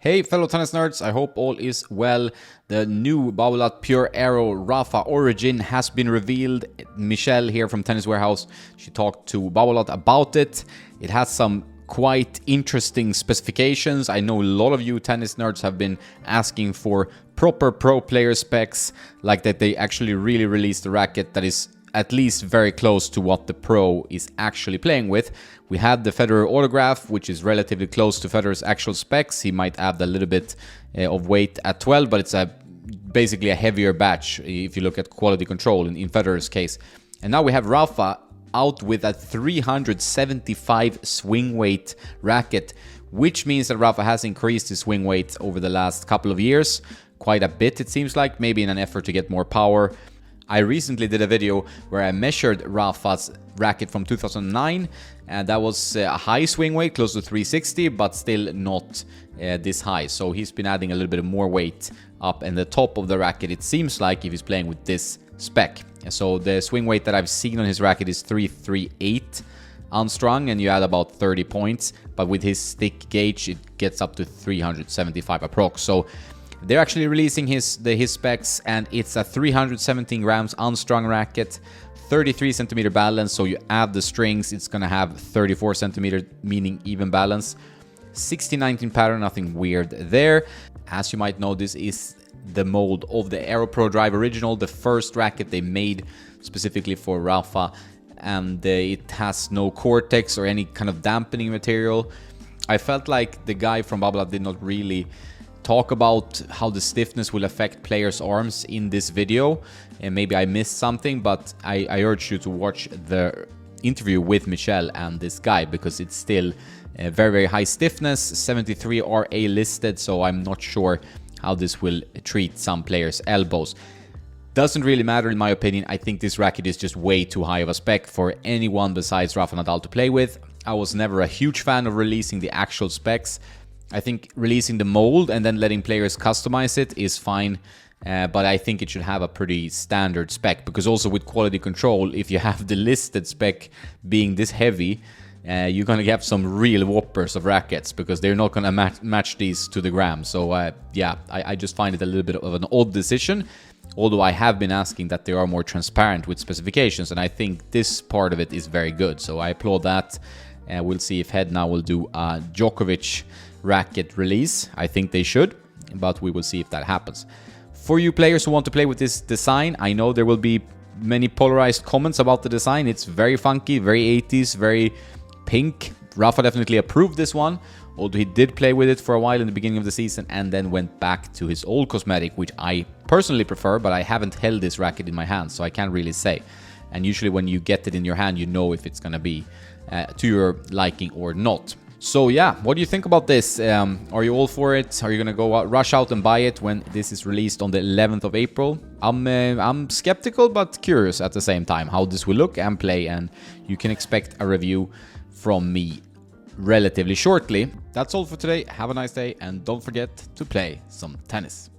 Hey fellow tennis nerds, I hope all is well. The new Babolat Pure Aero Rafa Origin has been revealed. Michelle here from Tennis Warehouse, she talked to Babolat about it. It has some quite interesting specifications. I know a lot of you tennis nerds have been asking for proper pro player specs, like that they actually really released a racket that is at least very close to what the pro is actually playing with. We had the Federer autograph, which is relatively close to Federer's actual specs. He might add a little bit of weight at 12, but it's basically a heavier batch if you look at quality control in Federer's case. And now we have Rafa out with a 375 swing weight racket, which means that Rafa has increased his swing weight over the last couple of years quite a bit, it seems like, maybe in an effort to get more power. I recently did a video where I measured Rafa's racket from 2009, and that was a high swing weight, close to 360, but still not this high. So he's been adding a little bit more weight up in the top of the racket, it seems like, if he's playing with this spec. So the swing weight that I've seen on his racket is 338 unstrung, and you add about 30 points, but with his stick gauge it gets up to 375 approx. So they're actually releasing his specs, and it's a 317 grams unstrung racket, 33 centimeter balance. So you add the strings, it's gonna have 34 centimeter, meaning even balance. 60-19 pattern, nothing weird there. As you might know, this is the mold of the Aero Pro Drive Original, the first racket they made specifically for Rafa, and it has no cortex or any kind of dampening material. I felt like the guy from Babolat did not really talk about how the stiffness will affect players' arms in this video, and maybe I missed something, but I urge you to watch the interview with Michelle and this guy, because it's still very high stiffness, 73 RA listed, so I'm not sure how this will treat some players' elbows. Doesn't really matter in my opinion. I think this racket is just way too high of a spec for anyone besides Rafa Nadal to play with. I was never a huge fan of releasing the actual specs. I think releasing the mold and then letting players customize it is fine, but I think it should have a pretty standard spec, because also with quality control, if you have the listed spec being this heavy, you're going to have some real whoppers of rackets, because they're not going to match these to the gram. So yeah, I just find it a little bit of an odd decision, although I have been asking that they are more transparent with specifications, and I think this part of it is very good, so I applaud that. We'll see if Head now will do a Djokovic racket release. I think they should, but we will see if that happens. For you players who want to play with this design, I know there will be many polarized comments about the design. It's very funky, very 80s, very pink. Rafa definitely approved this one, although he did play with it for a while in the beginning of the season and then went back to his old cosmetic, which I personally prefer, but I haven't held this racket in my hand, so I can't really say. And usually when you get it in your hand, you know if it's gonna be to your liking or not. So yeah, what do you think about this? Are you all for it? Are you gonna go out, rush out and buy it when this is released on the 11th of April? I'm skeptical but curious at the same time how this will look and play, and you can expect a review from me relatively shortly. That's all for today. Have a nice day, and don't forget to play some tennis.